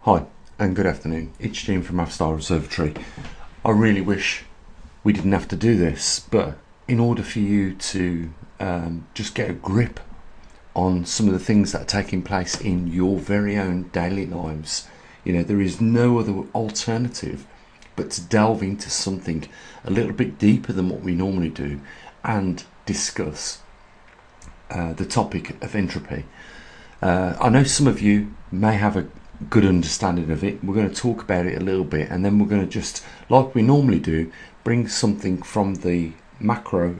Hi and good afternoon, it's Gene from maverickstar Observatory. I really wish we didn't have to do this, but in order for you to just get a grip on some of the things that are taking place in your very own daily lives, there is no other alternative but to delve into something a little bit deeper than what we normally do and discuss the topic of entropy. I know some of you may have a good understanding of it. We're going to talk about it a little bit, and then we're going to just, like we normally do, bring something from the macrocosm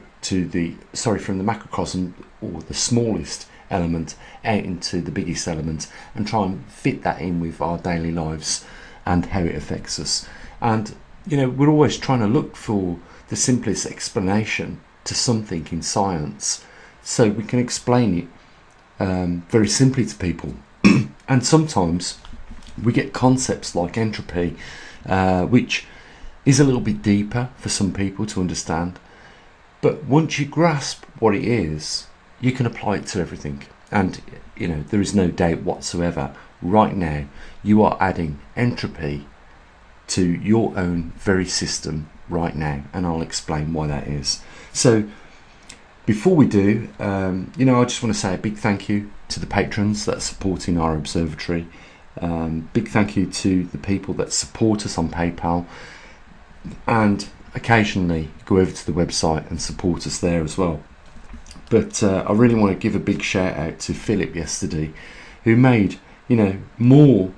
or the smallest element out into the biggest element and try and fit that in with our daily lives and how it affects us. And we're always trying to look for the simplest explanation to something in science so we can explain it very simply to people. And sometimes we get concepts like entropy, which is a little bit deeper for some people to understand. But once you grasp what it is, you can apply it to everything. And there is no doubt whatsoever, right now, you are adding entropy to your own very system right now. And I'll explain why that is. So before we do, I just want to say a big thank you to the patrons that are supporting our observatory. Big thank you to the people that support us on PayPal, and occasionally go over to the website and support us there as well. But I really want to give a big shout out to Philip yesterday, who made more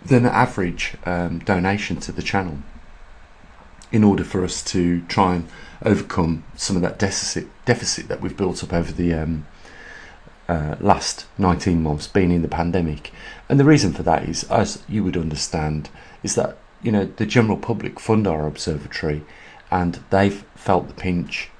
than average donation to the channel in order for us to try and overcome some of that deficit that we've built up over the last 19 months being in the pandemic. And the reason for that is, as you would understand, is that the general public fund our observatory, and they've felt the pinch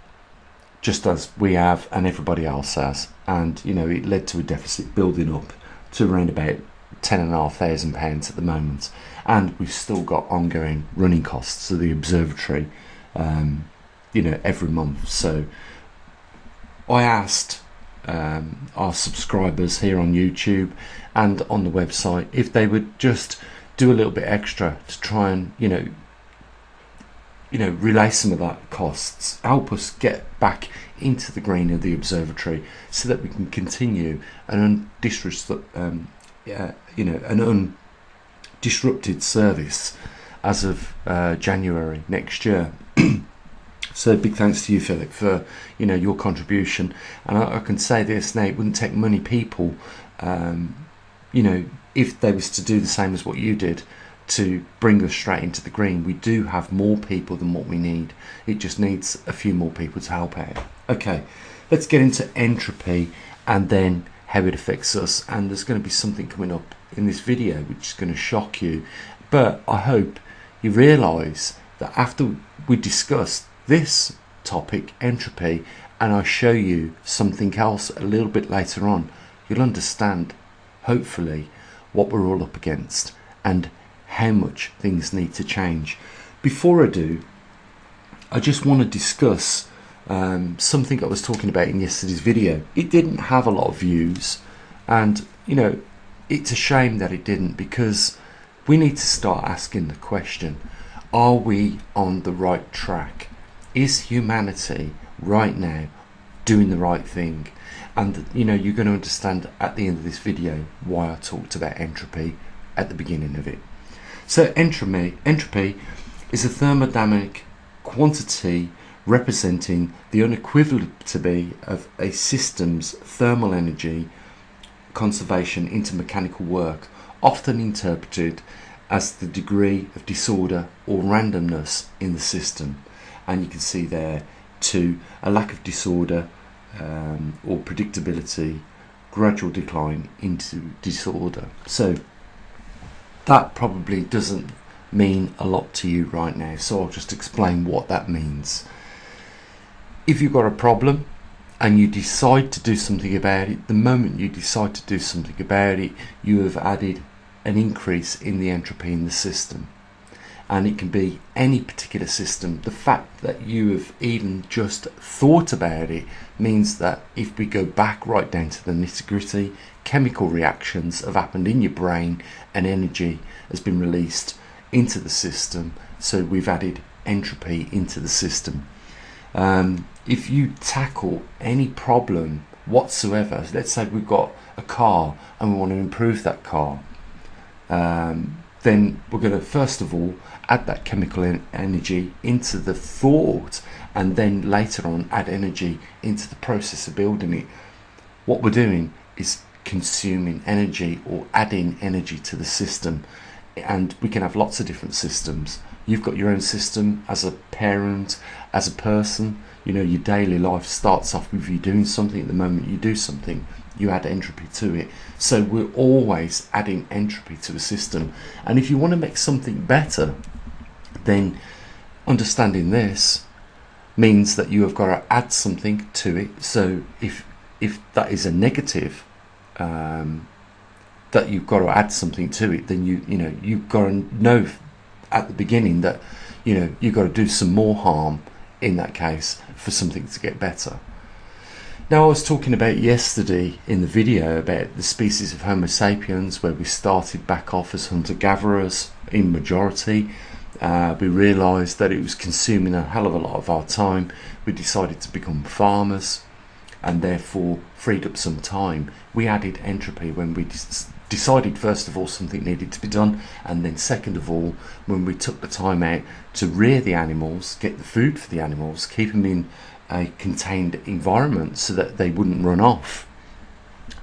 just as we have and everybody else has. And it led to a deficit building up to around about £10,500 at the moment, and we've still got ongoing running costs of the observatory every month. So I asked our subscribers here on YouTube and on the website if they would just do a little bit extra to try and relay some of that costs, help us get back into the green of the observatory so that we can continue an undisrupted service as of January next year. So big thanks to you, Philip, for your contribution. And I can say this now: it wouldn't take many people, if they was to do the same as what you did, to bring us straight into the green. We do have more people than what we need. It just needs a few more people to help out. Okay, let's get into entropy and then how it affects us. And there's going to be something coming up in this video which is going to shock you. But I hope you realise that after we discuss this topic, entropy, and I show you something else a little bit later on, you'll understand, hopefully, what we're all up against and how much things need to change. Before I do, I just want to discuss something I was talking about in yesterday's video. It didn't have a lot of views, and it's a shame that it didn't, because we need to start asking the question, are we on the right track? Is humanity right now doing the right thing? And you're going to understand at the end of this video why I talked about entropy at the beginning of it. So entropy is a thermodynamic quantity representing the unequivalent of a system's thermal energy conservation into mechanical work, often interpreted as the degree of disorder or randomness in the system. And you can see there too, a lack of disorder or predictability, gradual decline into disorder. So that probably doesn't mean a lot to you right now, so I'll just explain what that means. If you've got a problem and you decide to do something about it, the moment you decide to do something about it, you have added an increase in the entropy in the system. and it can be any particular system. The fact that you have even just thought about it means that if we go back right down to the nitty-gritty, chemical reactions have happened in your brain and energy has been released into the system, so we've added entropy into the system. If you tackle any problem whatsoever, let's say we've got a car and we want to improve that car, then we're going to first of all add that chemical energy into the thought, and then later on add energy into the process of building it. What we're doing is consuming energy or adding energy to the system, and we can have lots of different systems. You've got your own system as a parent, as a person. Your daily life starts off with you doing something. The moment you do something, you add entropy to it. So we're always adding entropy to a system. And if you want to make something better, then understanding this means that you have got to add something to it. So if that is a negative, that you've got to add something to it, then you've got to know at the beginning that you've got to do some more harm in that case for something to get better. Now, I was talking about yesterday in the video about the species of Homo sapiens, where we started back off as hunter-gatherers in majority. We realised that it was consuming a hell of a lot of our time. We decided to become farmers and therefore freed up some time. We added entropy when we decided first of all something needed to be done, and then second of all when we took the time out to rear the animals, get the food for the animals, keep them in a contained environment so that they wouldn't run off,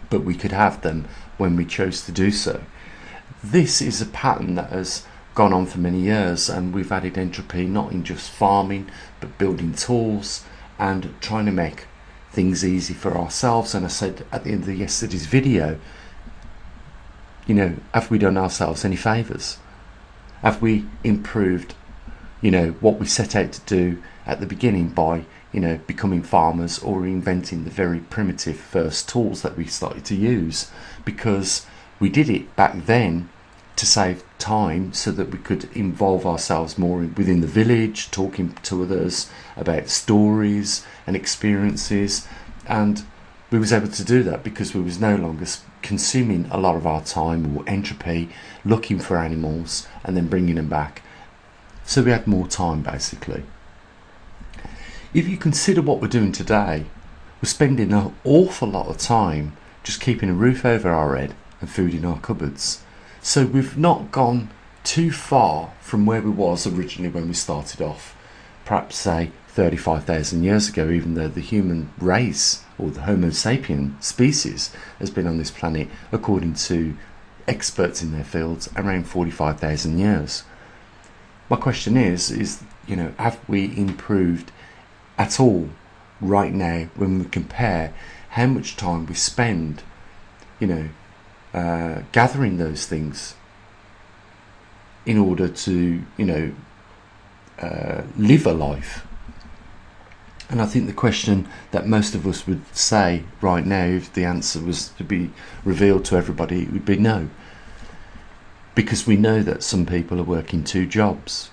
but we could have them when we chose to do so. This is a pattern that has gone on for many years, and we've added entropy not in just farming but building tools and trying to make things easy for ourselves. And I said at the end of yesterday's video, have we done ourselves any favours? Have we improved what we set out to do at the beginning by becoming farmers, or inventing the very primitive first tools that we started to use? Because we did it back then to save time so that we could involve ourselves more within the village, talking to others about stories and experiences, and we was able to do that because we was no longer consuming a lot of our time or entropy looking for animals and then bringing them back. So we had more time, basically. If you consider what we're doing today, we're spending an awful lot of time just keeping a roof over our head and food in our cupboards. So we've not gone too far from where we was originally when we started off, perhaps say 35,000 years ago, even though the human race, or the Homo sapien species, has been on this planet, according to experts in their fields, around 45,000 years. My question is have we improved at all right now when we compare how much time we spend gathering those things in order to live a life? And I think the question that most of us would say right now, if the answer was to be revealed to everybody, it would be no. Because we know that some people are working 2 jobs.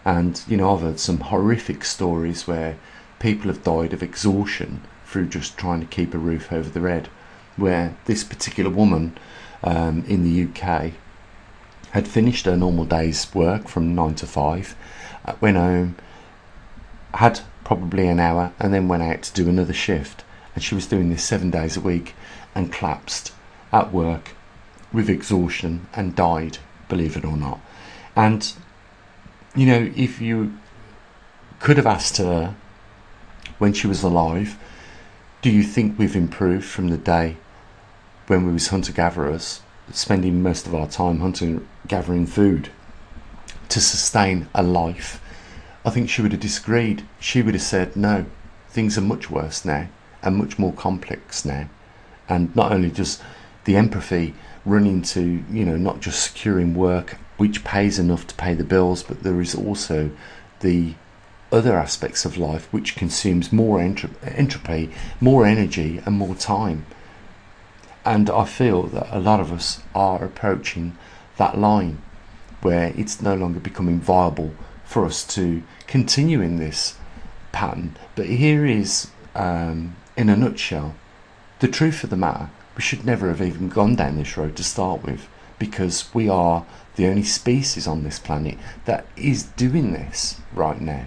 And I've heard some horrific stories where people have died of exhaustion through just trying to keep a roof over their head, where this particular woman in the UK had finished her normal day's work from 9 to 5, went home, had probably an hour, and then went out to do another shift. And she was doing this 7 days a week and collapsed at work with exhaustion and died, believe it or not. And if you could have asked her when she was alive, do you think we've improved from the day when we was hunter-gatherers, spending most of our time hunting, gathering food to sustain a life? I think she would have disagreed. She would have said, no, things are much worse now and much more complex now. And not only does the empathy run into, not just securing work which pays enough to pay the bills, but there is also the other aspects of life which consumes more entropy, more energy and more time. And I feel that a lot of us are approaching that line. where it's no longer becoming viable for us to continue in this pattern. But here is, in a nutshell, the truth of the matter. We should never have even gone down this road to start with, because we are the only species on this planet that is doing this right now.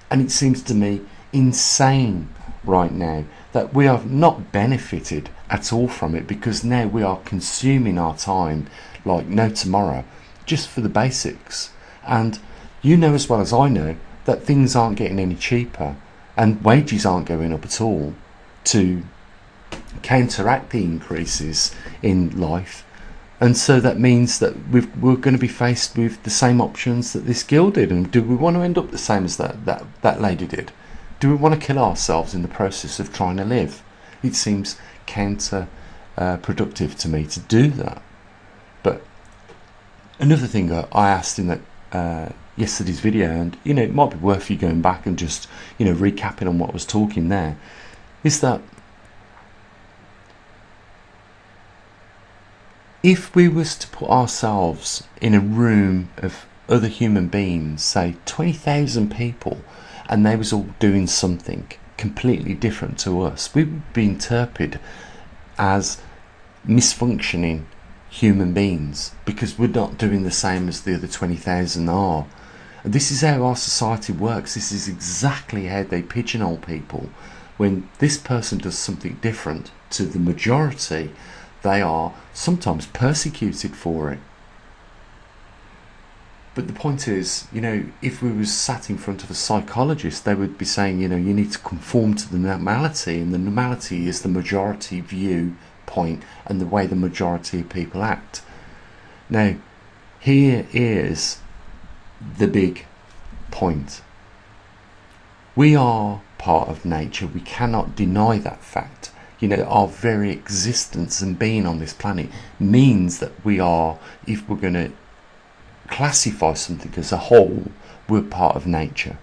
And it seems to me insane right now that we have not benefited at all from it, because now we are consuming our time like no tomorrow just for the basics. And you know as well as I know that things aren't getting any cheaper and wages aren't going up at all to counteract the increases in life. And so that means that we're going to be faced with the same options that this girl did. And do we want to end up the same as that lady did? Do we want to kill ourselves in the process of trying to live? It seems counter-productive to me to do that. But another thing I asked in that yesterday's video, and it might be worth you going back and just recapping on what I was talking there, is that if we was to put ourselves in a room of other human beings, say 20,000 people, and they was all doing something completely different to us, we would be interpreted as misfunctioning human beings because we're not doing the same as the other 20,000 are. And this is how our society works. This is exactly how they pigeonhole people. When this person does something different to the majority, they are sometimes persecuted for it. But the point is, if we was sat in front of a psychologist, they would be saying, you need to conform to the normality, and the normality is the majority viewpoint and the way the majority of people act. Now, here is the big point. We are part of nature. We cannot deny that fact. Our very existence and being on this planet means that we are, if we're going to classify something as a whole, we're part of nature.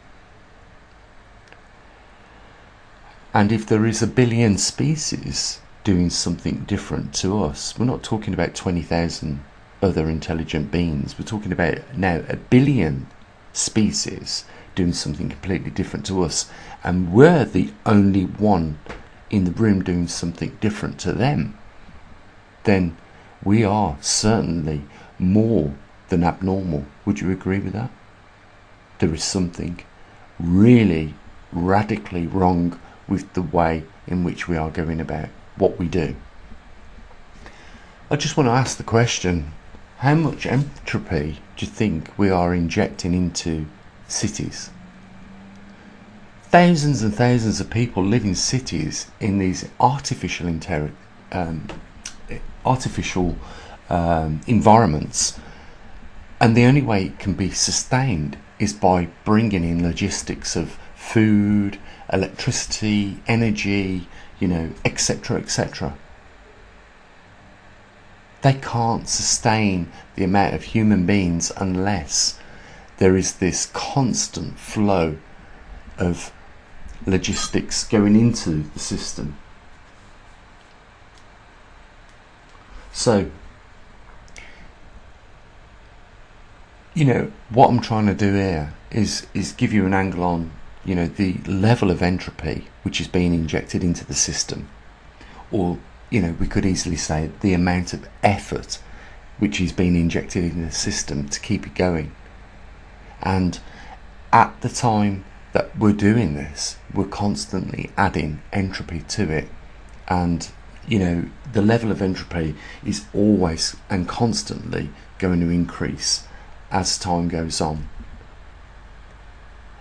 And if there is a billion species doing something different to us, we're not talking about 20,000 other intelligent beings. We're talking about now a billion species doing something completely different to us, and we're the only one in the room doing something different to them. Then we are certainly more than abnormal. Would you agree with that? There is something really radically wrong with the way in which we are going about what we do. I just want to ask the question, how much entropy do you think we are injecting into cities? Thousands and thousands of people live in cities in these artificial environments, and the only way it can be sustained is by bringing in logistics of food, electricity, energy, etc., etc. They can't sustain the amount of human beings unless there is this constant flow of logistics going into the system. So, what I'm trying to do here is give you an angle on, the level of entropy which is being injected into the system. Or, we could easily say the amount of effort which is being injected in the system to keep it going. And at the time that we're doing this, we're constantly adding entropy to it. And, the level of entropy is always and constantly going to increase as time goes on.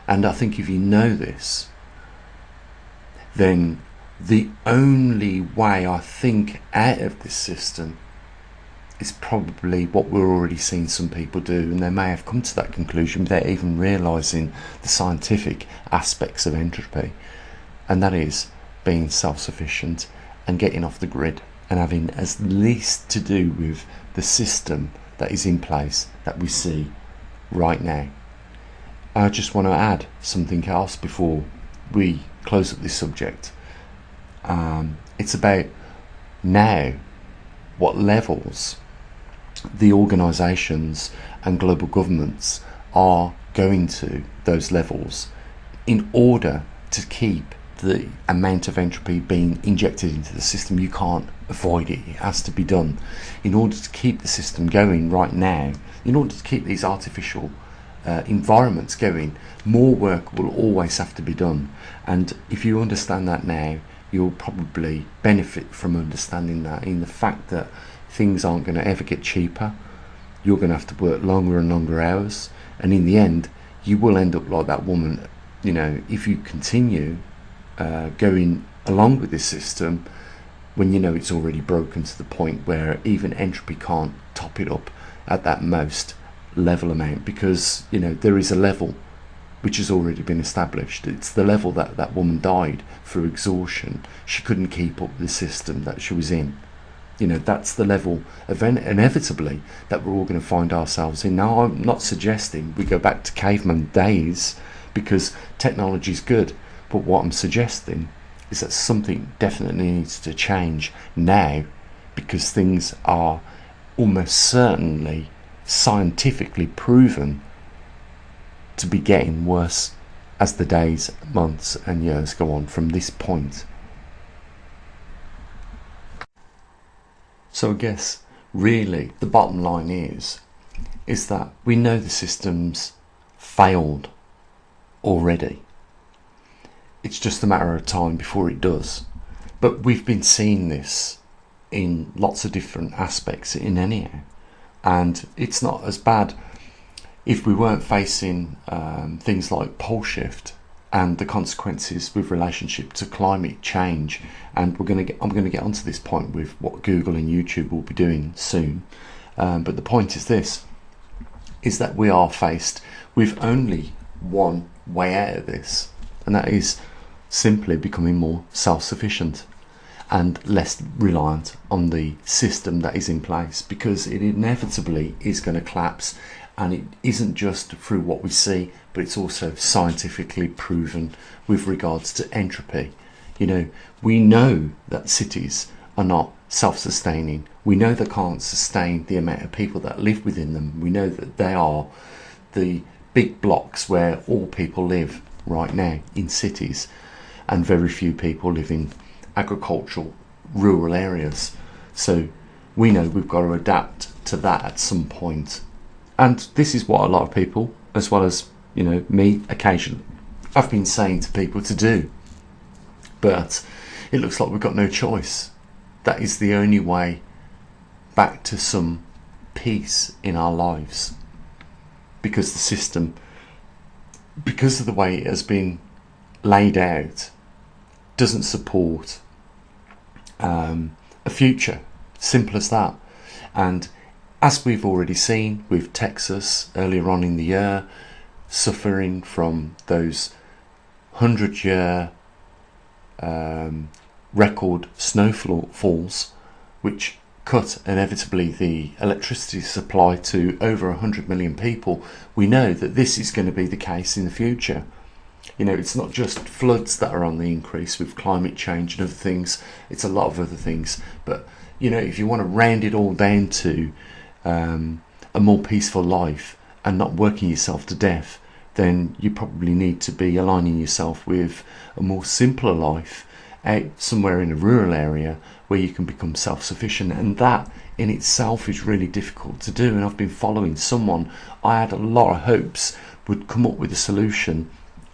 And I think if you know this, then the only way I think out of this system is probably what we're already seeing some people do, and they may have come to that conclusion without even realising the scientific aspects of entropy, and that is being self-sufficient and getting off the grid and having as least to do with the system that is in place that we see right now. I just want to add something else before we close up this subject. It's about now what levels the organisations and global governments are going to those levels in order to keep the amount of entropy being injected into the system. You can't avoid it. It has to be done. In order to keep the system going right now, in order to keep these artificial environments going, more work will always have to be done. And if you understand that now, you'll probably benefit from understanding that, in the fact that things aren't going to ever get cheaper. You're going to have to work longer and longer hours, and in the end you will end up like that woman. You know, if you continue going along with this system when you know it's already broken to the point where even entropy can't top it up at that most level amount, because you know there is a level which has already been established. It's the level that that woman died through exhaustion. She couldn't keep up with the system that she was in. You know, that's the level of inevitably that we're all going to find ourselves in. Now, I'm not suggesting we go back to caveman days, because technology is good, but what I'm suggesting is that something definitely needs to change now, because things are almost certainly scientifically proven to be getting worse as the days, months and years go on from this point. So I guess really the bottom line is that we know the system's failed already. It's just a matter of time before it does. But we've been seeing this in lots of different aspects in anyhow. And it's not as bad if we weren't facing things like pole shift and the consequences with relationship to climate change. And I'm going to get onto this point with what Google and YouTube will be doing soon. But the point is this, is that we are faced with only one way out of this, and that is simply becoming more self-sufficient and less reliant on the system that is in place, because it inevitably is going to collapse. And it isn't just through what we see, but it's also scientifically proven with regards to entropy. You know, we know that cities are not self-sustaining. We know they can't sustain the amount of people that live within them. We know that they are the big blocks where all people live right now in cities, and very few people live in agricultural rural areas. So we know we've got to adapt to that at some point. And this is what a lot of people, as well as, you know, me occasionally, I've been saying to people to do. But it looks like we've got no choice. That is the only way back to some peace in our lives. Because the system, because of the way it has been laid out, doesn't support a future. Simple as that. And as we've already seen with Texas earlier on in the year, suffering from those 100-year record snowfalls, which cut inevitably the electricity supply to over 100 million people, we know that this is going to be the case in the future. You know, it's not just floods that are on the increase with climate change and other things, it's a lot of other things. But, you know, if you want to round it all down to a more peaceful life and not working yourself to death, then you probably need to be aligning yourself with a more simpler life out somewhere in a rural area where you can become self-sufficient. And that in itself is really difficult to do. And I've been following someone I had a lot of hopes would come up with a solution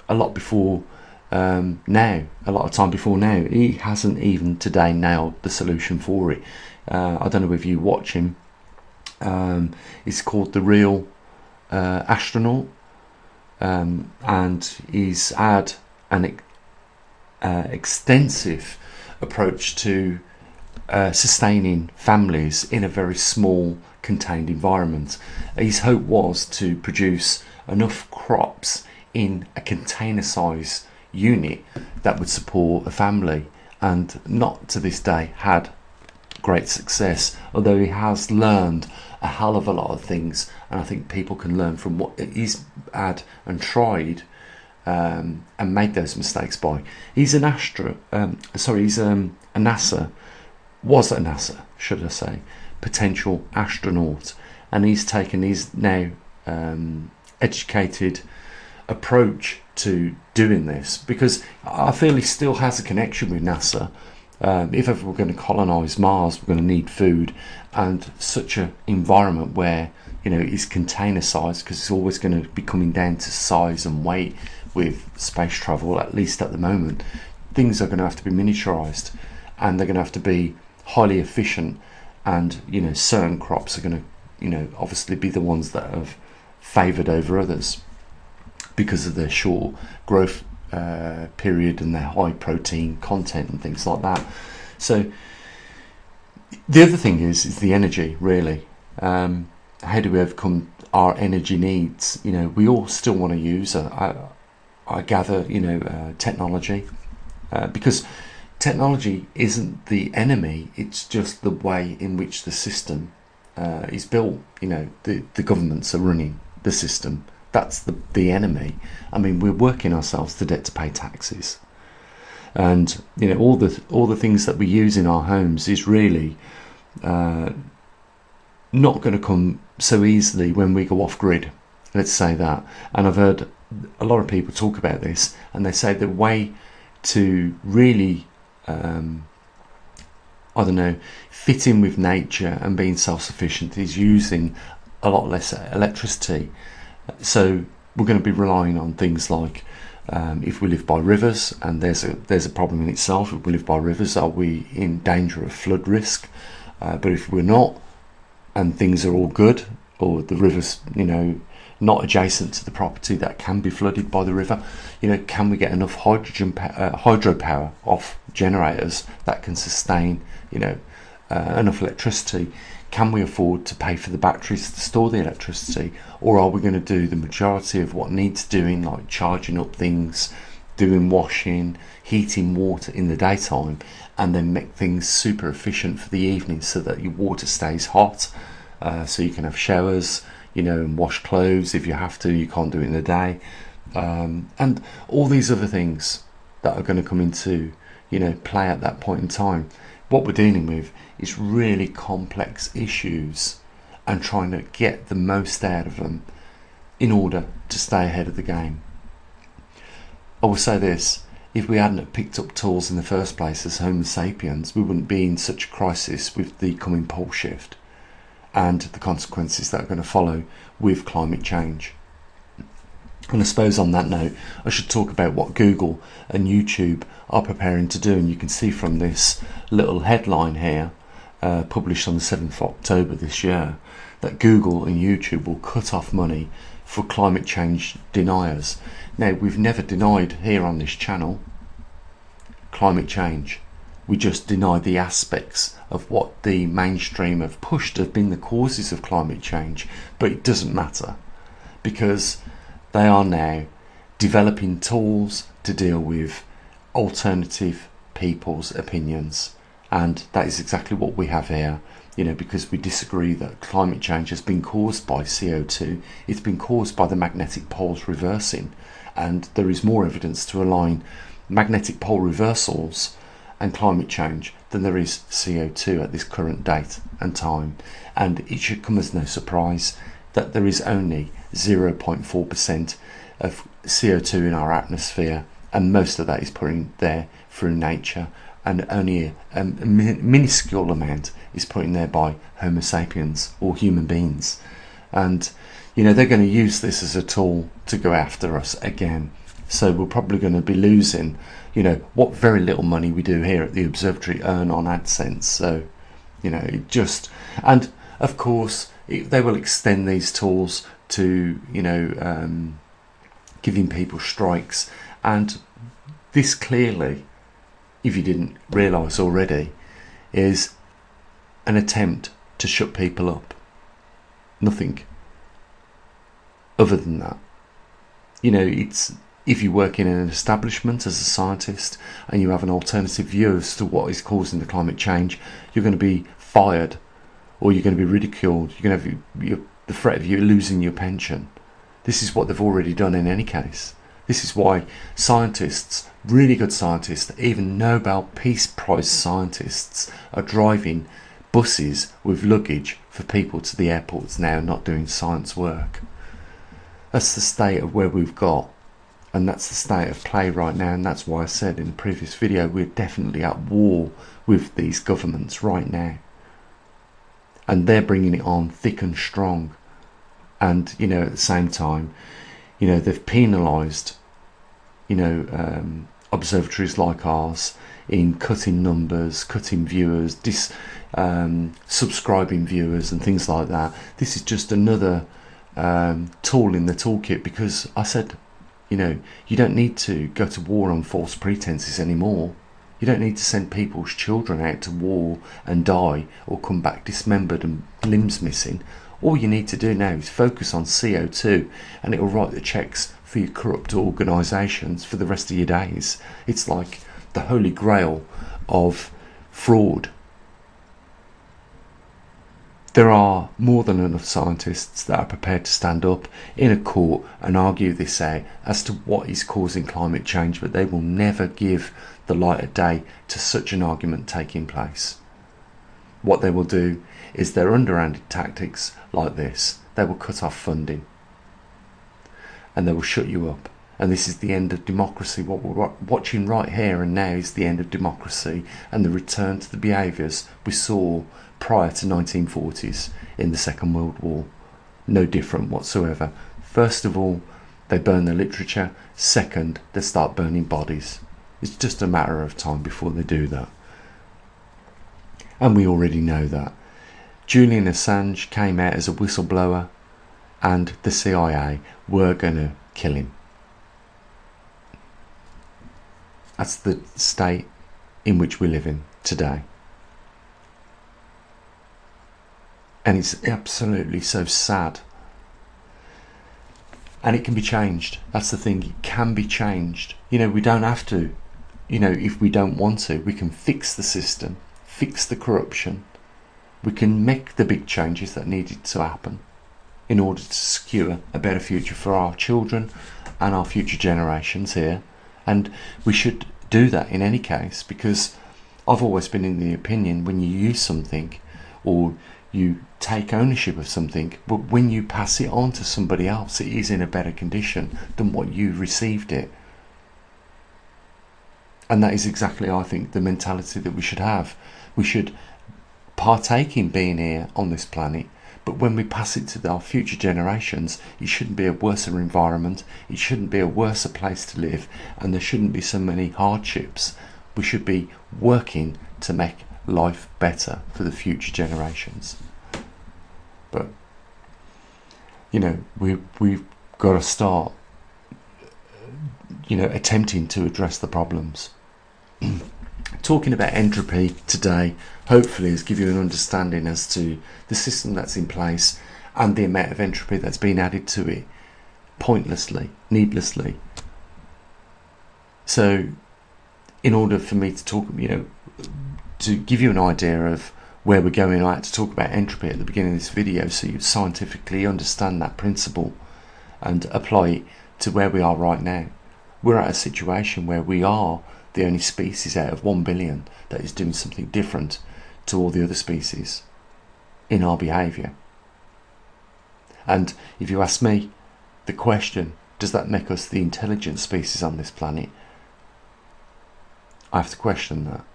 a lot before now, a lot of time before now. He hasn't even today nailed the solution for it. I don't know if you watch him. It's called The Real Astronaut, and he's had an extensive approach to sustaining families in a very small contained environment. His hope was to produce enough crops in a container size unit that would support a family, and not to this day had great success, although he has learned a hell of a lot of things, and I think people can learn from what he's had and tried and made those mistakes by. He's an NASA, was at NASA, should I say, potential astronaut, and he's taken his now educated approach to doing this, because I feel he still has a connection with NASA. If ever we're going to colonise Mars, we're going to need food, and such an environment where, you know, it's container size, because it's always going to be coming down to size and weight with space travel, at least at the moment. Things are going to have to be miniaturized, and they're going to have to be highly efficient, and, you know, certain crops are going to, you know, obviously be the ones that have favoured over others because of their short growth period and their high protein content and things like that. So the other thing is the energy, really. How do we overcome our energy needs? You know, we all still want to use, I gather, you know, technology, because technology isn't the enemy, it's just the way in which the system is built. You know, the governments are running the system. That's the enemy. I mean, we're working ourselves to death to pay taxes, and, you know, all the things that we use in our homes is really not going to come so easily when we go off grid. Let's say that. And I've heard a lot of people talk about this, and they say the way to really I don't know, fit in with nature and being self-sufficient is using a lot less electricity. So we're going to be relying on things like, if we live by rivers, and there's a problem in itself. If we live by rivers, are we in danger of flood risk? But if we're not, and things are all good, or the river's, you know, not adjacent to the property that can be flooded by the river, you know, can we get enough hydropower off generators that can sustain, you know, enough electricity? Can we afford to pay for the batteries to store the electricity? Or are we going to do the majority of what needs doing, like charging up things, doing washing, heating water in the daytime, and then make things super efficient for the evening so that your water stays hot, so you can have showers, you know, and wash clothes if you have to. You can't do it in the day, and all these other things that are going to come into, you know, play at that point in time. What we're dealing with is really complex issues, and trying to get the most out of them in order to stay ahead of the game. I will say this: if we hadn't picked up tools in the first place as Homo sapiens, we wouldn't be in such a crisis with the coming pole shift and the consequences that are going to follow with climate change. And I suppose on that note, I should talk about what Google and YouTube are preparing to do. And you can see from this little headline here, published on the 7th of October this year, that Google and YouTube will cut off money for climate change deniers. Now, we've never denied here on this channel climate change. We just deny the aspects of what the mainstream have pushed have been the causes of climate change. But it doesn't matter, because they are now developing tools to deal with alternative people's opinions. And that is exactly what we have here, you know, because we disagree that climate change has been caused by CO2. It's been caused by the magnetic poles reversing. And there is more evidence to align magnetic pole reversals and climate change than there is CO2 at this current date and time. And it should come as no surprise that there is only 0.4% of CO2 in our atmosphere, and most of that is put in there through nature, and only a minuscule amount is put in there by Homo sapiens, or human beings. And, you know, they're going to use this as a tool to go after us again. So we're probably going to be losing, you know, what very little money we do here at the observatory earn on AdSense. So, you know, it just, and of course they will extend these tools to, you know, giving people strikes. And this clearly, if you didn't realise already, is an attempt to shut people up. Nothing other than that. You know, it's, if you work in an establishment as a scientist and you have an alternative view as to what is causing the climate change, you're going to be fired, or you're going to be ridiculed. You're going to have the threat of you losing your pension. This is what they've already done in any case. This is why scientists, really good scientists, even Nobel Peace Prize scientists, are driving buses with luggage for people to the airports now, not doing science work. That's the state of where we've got, and that's the state of play right now, and that's why I said in the previous video we're definitely at war with these governments right now, and they're bringing it on thick and strong. And you know, at the same time, you know, they've penalised, you know, observatories like ours in cutting numbers, cutting viewers, subscribing viewers and things like that. This is just another tool in the toolkit, because I said, you know, you don't need to go to war on false pretenses anymore. You don't need to send people's children out to war and die, or come back dismembered and limbs missing. All you need to do now is focus on CO2, and it will write the checks for your corrupt organisations for the rest of your days. It's like the holy grail of fraud. There are more than enough scientists that are prepared to stand up in a court and argue this out as to what is causing climate change, but they will never give the light of day to such an argument taking place. What they will do is their underhanded tactics like this. They will cut off funding and they will shut you up. And this is the end of democracy. What we're watching right here and now is the end of democracy and the return to the behaviours we saw prior to 1940s in the Second World War. No different whatsoever. First of all, they burn the literature. Second, they start burning bodies. It's just a matter of time before they do that. And we already know that. Julian Assange came out as a whistleblower, and the CIA were going to kill him. That's the state in which we live in today. And it's absolutely so sad. And it can be changed. That's the thing, it can be changed. You know, we don't have to. You know, if we don't want to, we can fix the system, fix the corruption. We can make the big changes that needed to happen in order to secure a better future for our children and our future generations here. And we should do that in any case, because I've always been in the opinion, when you use something or you take ownership of something, but when you pass it on to somebody else, it is in a better condition than what you received it. And that is exactly, I think, the mentality that we should have. We should partake in being here on this planet, but when we pass it to our future generations, it shouldn't be a worse environment, it shouldn't be a worse place to live, and there shouldn't be so many hardships. We should be working to make life better for the future generations. But you know, we've got to start, you know, attempting to address the problems. Talking about entropy today hopefully has given you an understanding as to the system that's in place and the amount of entropy that's been added to it pointlessly, needlessly. So in order for me to talk, you know, to give you an idea of where we're going, I had to talk about entropy at the beginning of this video so you scientifically understand that principle and apply it to where we are right now. We're at a situation where we are the only species out of 1 billion that is doing something different to all the other species in our behaviour. And if you ask me the question, does that make us the intelligent species on this planet? I have to question that,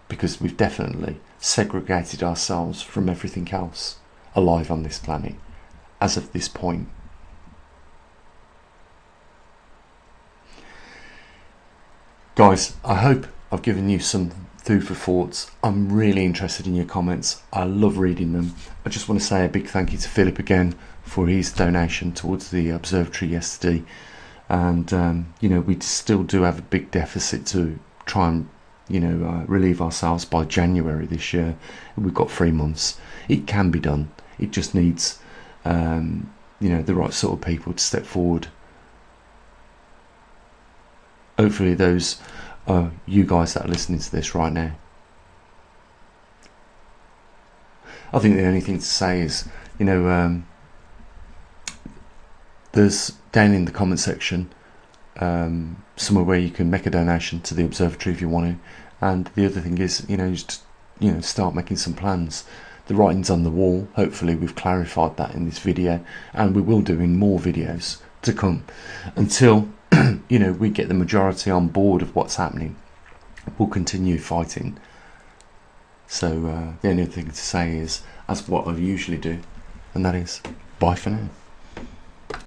because we've definitely segregated ourselves from everything else alive on this planet as of this point. Guys, I hope I've given you some food for thoughts. I'm really interested in your comments. I love reading them. I just want to say a big thank you to Philip again for his donation towards the observatory yesterday. And you know, we still do have a big deficit to try and, you know, relieve ourselves by January this year. We've got 3 months. It can be done. It just needs you know, the right sort of people to step forward. Hopefully those are you guys that are listening to this right now. I think the only thing to say is, you know, there's down in the comment section somewhere where you can make a donation to the observatory if you want to. And the other thing is, you know, just start making some plans. The writing's on the wall. Hopefully we've clarified that in this video, and we will do in more videos to come until we get the majority on board of what's happening. We'll continue fighting. So the only thing to say is, as what I usually do, and that is bye for now.